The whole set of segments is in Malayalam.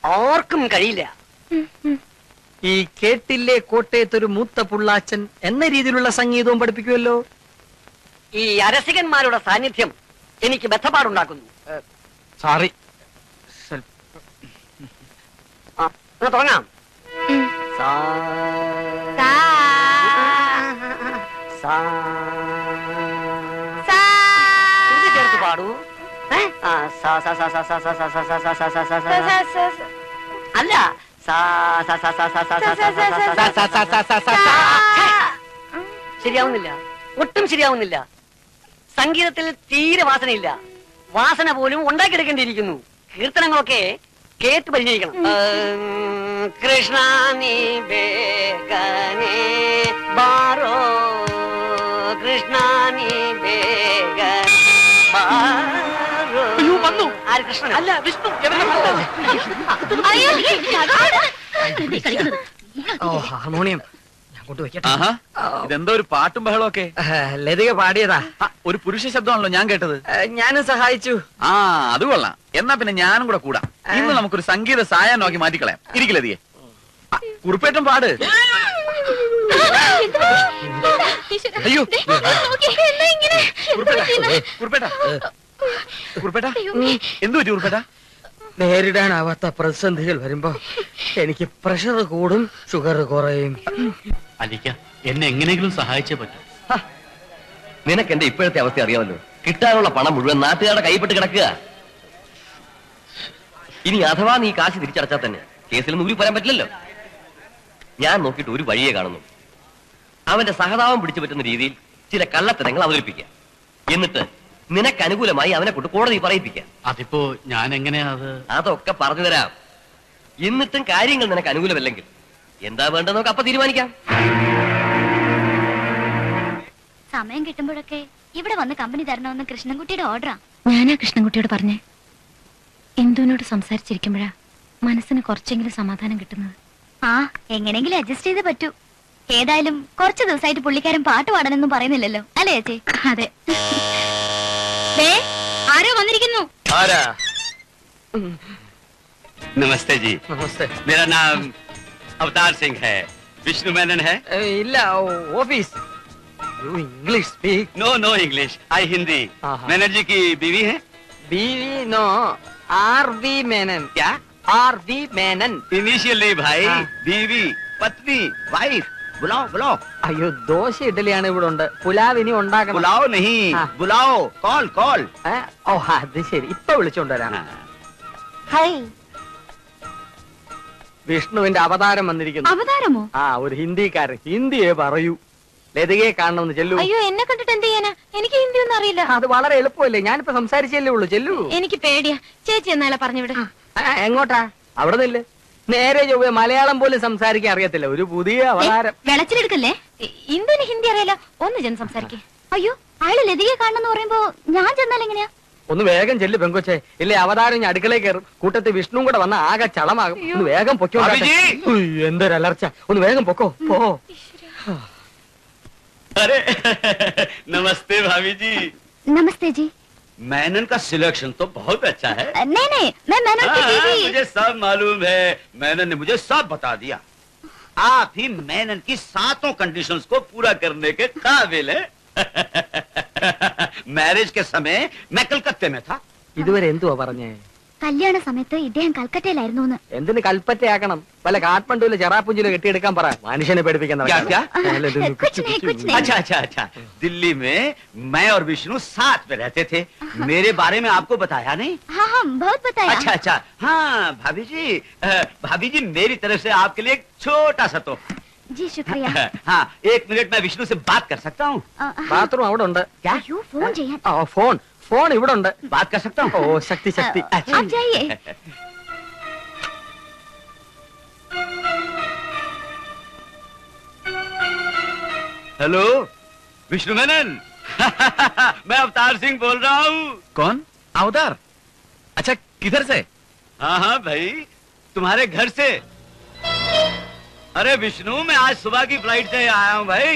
ആർക്കും കഴിയില്ല. ഈ കേട്ടില്ലേ കോട്ടയത്തൊരു മൂത്ത പുള്ളാച്ചൻ എന്ന രീതിയിലുള്ള സംഗീതവും പഠിപ്പിക്കുമല്ലോ. ഈ അരസികന്മാരുടെ സാന്നിധ്യം എനിക്ക് ബന്ധപ്പാടുണ്ടാക്കുന്നു. സോറി. തുടങ്ങാം. ചേർത്ത് പാടൂ. അല്ല, ശരിയാവുന്നില്ല, ഒട്ടും ശരിയാവുന്നില്ല. സംഗീതത്തിൽ തീരെ വാസനയില്ല. വാസന പോലും ഉണ്ടാക്കിയെടുക്കേണ്ടിയിരിക്കുന്നു. കീർത്തനങ്ങളൊക്കെ കേട്ട് പരിചയിക്കണം. കൃഷ്ണ നീ ബേഗനേ ബാരോ, കൃഷ്ണ നീ ബേഗനേ ബാരോ. വന്നു. ആര്? കൃഷ്ണൻ അല്ല, വിഷ്ണു. ഹാർമോണിയം ഇതെന്തോ ഒരു പാട്ടും ബഹളമൊക്കെ. ലതിക പാടിയതാ. ഒരു പുരുഷ ശബ്ദമാണല്ലോ ഞാൻ കേട്ടത്. ഞാനും സഹായിച്ചു. ആ, അത് കൊള്ളാം. എന്നാ പിന്നെ ഞാനും കൂടെ കൂടാം. ഇന്ന് നമുക്കൊരു സംഗീത സായാഹ്നമാക്കി മാറ്റിക്കളയാം. ഇരിക്കില്ലതിയെ. കുറുപ്പേറ്റം പാട്. അയ്യോ, കുറുപ്പേട്ട എന്തു പറ്റി കുറുപ്പേട്ട? നേരിടാനാവാത്ത പ്രതിസന്ധികൾ വരുമ്പോ എനിക്ക് പ്രഷർ കൂടും, ഷുഗർ കുറയും. അലിക്ക, എന്നെ എങ്ങനെയെങ്കിലും സഹായിച്ചേ പറ്റൂ. നിനക്ക് എന്റെ ഇപ്പോഴത്തെ അവസ്ഥ അറിയാമല്ലോ. കിട്ടാനുള്ള പണം മുഴുവൻ നാട്ടുകാരുടെ കൈപ്പെട്ട് കിടക്കുക. ഇനി അഥവാ നീ കാശ് തിരിച്ചടച്ചാൽ തന്നെ കേസിൽ നിന്ന് ഊരി പറയാൻ പറ്റില്ലല്ലോ. ഞാൻ നോക്കിയിട്ട് ഒരു വഴിയെ കാണുന്നു. അവന്റെ സഹതാപം പിടിച്ചു പറ്റുന്ന രീതിയിൽ ചില കള്ളത്തരങ്ങൾ അവതരിപ്പിക്കുക. എന്നിട്ട് നിനക്ക് അനുകൂലമായി അവനെ കൊണ്ട് കോടതി പറയിപ്പിക്കാം. അതിപ്പോ ഞാൻ എങ്ങനെയാ? അതൊക്കെ പറഞ്ഞു തരാം. എന്നിട്ടും കാര്യങ്ങൾ നിനക്ക് അനുകൂലമല്ലെങ്കിൽ എന്താ വേണ്ടത് നമുക്ക് അപ്പൊ തീരുമാനിക്കാം. സമയം കിട്ടുമ്പോഴൊക്കെ ഇവിടെ വന്ന് കമ്പനി തരണമെന്ന് കൃഷ്ണൻകുട്ടിയുടെ ഓർഡറാ. ഞാനാ കൃഷ്ണൻകുട്ടിയോട് പറഞ്ഞേ. ഇന്ദുവിനോട് സംസാരിച്ചിരിക്കുമ്പോഴാ മനസ്സിന് കുറച്ചെങ്കിലും സമാധാനം കിട്ടുന്നത്. ആ, എങ്ങനെങ്കിലും അഡ്ജസ്റ്റ് ചെയ്തേ പറ്റൂ. ഏതായാലും കുറച്ചു ദിവസമായിട്ട് പുള്ളിക്കാരൻ പാട്ട് പാടാനൊന്നും പറയുന്നില്ലല്ലോ, അല്ലേ ചേച്ചി? അതെ. ആരോ വന്നിരിക്കുന്നു. നമസ്തേ ജി. നമസ്തേ. मेरा नाम अवतार सिंह है. विष्णु मेनन है. ഇല്ല, office. English speak. No no English, I Hindi. Menon ji की बीवी है. बीवी नो, आर.वी. मेनन. क्या? आर.वी. मेनन. इनिशियल नहीं भाई. बीवी, पत्नी, वाइफ. बुलाओ बुलाओ. അയ്യോ, ദോശ ഇഡലിയാണ് ഇവിടെ ഉണ്ട്. പുലാവ് ഇനി ഉണ്ടാക്കണം. बुलाओ नहीं, बुलाओ. Call call. ഓ, അത് ശരി. ഇപ്പൊ വിളിച്ചോണ്ടുവരാം. ഹായ്. വിഷ്ണുവിന്റെ അവതാരം വന്നിരിക്കുന്നു. അവതാരമോ? ആ, ഒരു ഹിന്ദിക്കാരൻ. ഹിന്ദിയെ പറയൂ. ലതികയെ കാണണമെന്ന് ചെല്ലു. അയ്യോ, എന്നെ കണ്ടിട്ട് എന്ത് ചെയ്യാനാ? എനിക്ക് ഹിന്ദി ഒന്നും അറിയില്ല. അത് വളരെ എളുപ്പമല്ലേ, ഞാനിപ്പോ സംസാരിച്ചല്ലേ ഉള്ളൂ. ചെല്ലു. എനിക്ക് പേടിയാ. ചേച്ചി എന്നാലെ പറഞ്ഞുവിടെ. എങ്ങോട്ടാ? അവിടെ നില്ല്. നേരെ ചൊവ്വേ മലയാളം പോലും സംസാരിക്കാൻ അറിയത്തില്ല. ഒരു പുതിയ അവതാരം. വെളച്ചിലെടുക്കല്ലേ? ഇന്ദുവിന് ഹിന്ദി അറിയാലോ. ഒന്ന് ചെന്ന് സംസാരിക്കേ. അയ്യോ, അയാള് ലതികയെ കാണണമെന്ന് പറയുമ്പോ ഞാൻ ചെന്നാൽ എങ്ങനെയാ? ഒന്ന് വേഗം ചെല്ലു പെങ്കൊച്ചെ. ഇല്ലേ അവതാരം ഞാൻ അടുക്കളയിൽ കയറും. കൂട്ടത്തിൽ വിഷ്ണുവും കൂടെ വന്ന ആകെ ചളമാകും. ഒന്ന് വേഗം പൊക്കോ. എന്തൊരു അലർച്ച. ഒന്ന് വേഗം പൊക്കോ. പോ. अरे नमस्ते भाभी जी. नमस्ते जी. मेनन का सिलेक्शन तो बहुत अच्छा है. नहीं नहीं, मैं मेनन की बीवी. मुझे सब मालूम है. मेनन ने मुझे सब बता दिया. आप ही मेनन की 7 कंडीशंस को पूरा करने के काबिल है. मैरिज के समय मैं कलकत्ते में था. ഇതുവരെ എന്തുവാ പറഞ്ഞേ? കല്യാണ സമയത്ത് ഇദ്ദേഹം കൽക്കട്ടയിലായിരുന്നു. എന്തിന് കൽപ്പറ്റയാക്കണം? വല്ല കാഠ്മണ്ഡുവിലെ ചെറാപ്പുഞ്ചിലോ കെട്ടിയെടുക്കാൻ പറ. മനുഷ്യനെ പേടിപ്പിക്കുന്ന. अच्छा अच्छा अच्छा. दिल्ली में मैं और विष्णु साथ में रहते थे. मेरे बारे में आपको बताया नहीं? हाँ हाँ, बहुत बताया. अच्छा अच्छा. हाँ भाभी जी मेरी तरफ से आपके लिए एक छोटा सा तो. जी शुक्रिया. हाँ, 1 मिनट में विष्णु से बात कर सकता हूँ? ബാത്റൂം അവിടെ ഉണ്ട്. അയ്യോ, ഫോൺ ചെയ്യാൻ. ഫോൺ ഇവിടെ ഉണ്ട്. बात कर सकता हूँ? ഓ, ശക്തി ശക്തി. आप जाइए. हेलो विष्णु मेनन. मैं अवतार सिंह बोल रहा हूँ. कौन? अवतार? अच्छा, किधर से? हाँ हाँ भाई, तुम्हारे घर से. अरे विष्णु, मैं आज सुबह की फ्लाइट से आया हूँ भाई.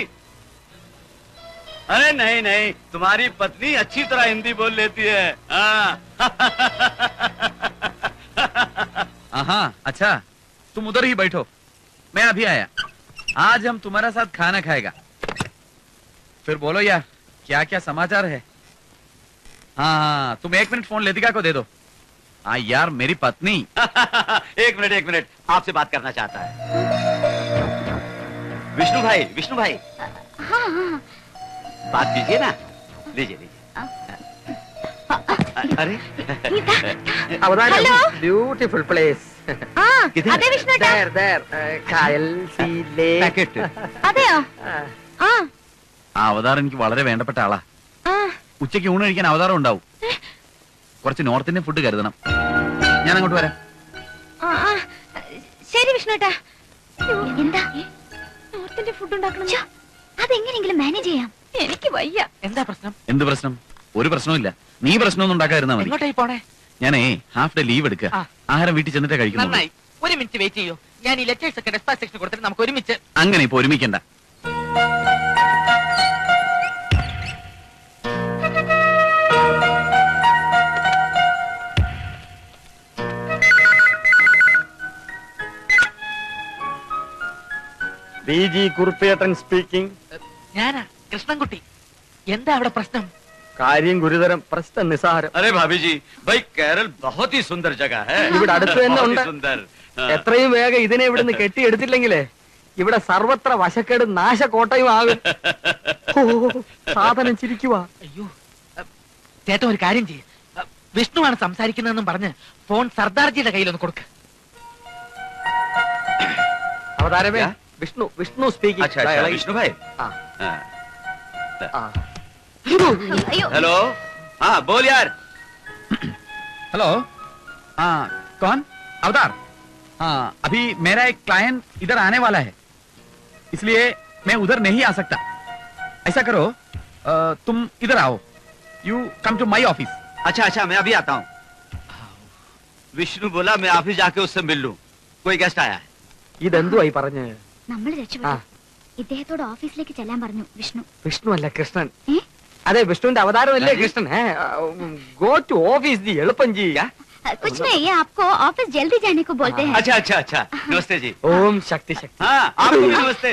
अरे नहीं नहीं, तुम्हारी पत्नी अच्छी तरह हिंदी बोल लेती है. हाँ हाँ अच्छा, तुम उधर ही बैठो, मैं अभी आया। आज हम तुम्हारा साथ खाना खाएगा। फिर बोलो यार, क्या क्या समाचार है? हाँ, तुम 1 मिनट फोन लेतिका को दे दो। हाँ यार, मेरी पत्नी। एक मिनट, आपसे बात करना चाहता है। विष्णु भाई, हाँ हाँ बात कीजिए ना, लीजिए। अरे അവതാരം Hello. Beautiful place. ആ കിതേ? അതെ വിഷ്ണുട്ടാ കായൽ സീ ലേക്ക്. അതെയോ ആ ആ അവതാരം എനിക്ക് വളരെ വേണ്ടപ്പെട്ട ആളാ. ആ ഉച്ചയ്ക്ക് ഊണ് കഴിക്കാൻ അവതാരം ഉണ്ടാവും. കുറച്ച് നോർത്ത് ഇന്ത്യൻ ഫുഡ് കരുതണം. ഞാൻ അങ്ങോട്ട് വരാം. ആ, ആ. ശരി വിഷ്ണുട്ടാ. എന്താ നോർത്തിന്റെ ഫുഡ് ഉണ്ടാക്കണം? അതെങ്ങനെയെങ്കിലും മാനേജ് ചെയ്യാം. എനിക്ക് വയ്യ. എന്താ പ്രശ്നം? എന്ത് പ്രശ്നം? ഒരു പ്രശ്നവും നീ പ്രശ്നമൊന്നും ഉണ്ടാക്കാതിരുന്നാ മതി. എങ്ങോട്ടായി പോണേ? ഞാനേ ഹാഫ് ഡേ ലീവ് എടുക്കുക. ആ. ആഹാരം വീട്ടിൽ ചെന്നിട്ടേ കഴിക്കുന്നു. നന്നായി. 1 മിനിറ്റ് വെയിറ്റ് ചെയ്യൂ. ഞാൻ ഈ ലെറ്റേഴ്സ് ഒക്കെ ഡെസ്പാച്ച് സെക്ഷൻ കൊടുത്തിട്ട് നമുക്ക് ഒരുമിച്ച്. അങ്ങനെ ഇപ്പൊ ഒരുമിക്കണ്ട. BG കുറുപ്പേട്ടൻ speaking. ഞാനാ കൃഷ്ണൻകുട്ടി. എന്താ അവിടെ പ്രശ്നം? കാര്യം ഗുരുതരം, പ്രശ്നം നിസാരം. अरे भाभी जी, भाई केरल बहुत ही सुंदर जगह है। ഇവിടെ അടുത്ത് തന്നെ बहुत ही ഉണ്ട്. सुंदर। എത്രയും വേഗം ഇതിനെ ഇവിടുന്ന് കെട്ടിയെടുത്തില്ലെങ്കിലേ ഇവിടെ സർവത്ര വശക്കേട് നാശകോട്ടയും ആകും. ഓ, സാധനം ചിരിക്കുവാ. അയ്യോ ചേട്ടൻ ഒരു കാര്യം ചെയ്യ്. വിഷ്ണുവാണ് സംസാരിക്കുന്നതെന്നും പറഞ്ഞ് ഫോൺ സർദാർജിയുടെ കയ്യിലൊന്ന് കൊടുക്ക. അവതാരമേ, क्या? വിഷ്ണു സ്പീക്കിംഗ്. अच्छा अच्छा, विष्णु भाई। हाँ। हाँ। അയ്യോ हेलो, हाँ बोल यार। हेलो, हाँ कौन? अवतार। हाँ, अभी मेरा एक क्लाइंट इधर आने वाला है, इसलिए मैं उधर नहीं आ सकता. ऐसा करो, तुम इधर आओ. You come to my office. अच्छा, मैं अभी आता हूँ। विष्णु बोला मैं ऑफिस जाके उससे मिल लूं। कोई गेस्ट आया है। ഇതെന്തുവായി പറഞ്ഞ്? നമ്മൾ ആ, രക്ഷപ്പെട്ടു. ഇദ്ദേഹത്തോട് ഓഫീസിലേക്ക് ചെല്ലാൻ പറഞ്ഞു വിഷ്ണു. വിഷ്ണു അല്ല കൃഷ്ണൻ. ഏ? അതെ, വിഷ്ണുവിന്റെ അവതാരമല്ലേ കൃഷ്ണൻ. ഗോ ടു ഓഫീസ് ജി, എളുപ്പം ചെയ്യുക. कुछ नहीं, ये आपको ऑफिस जल्दी जाने को बोलते हैं. अच्छा, नमस्ते जी। ഓം ശക്തി ശക്തി. हाँ, आपको भी नमस्ते।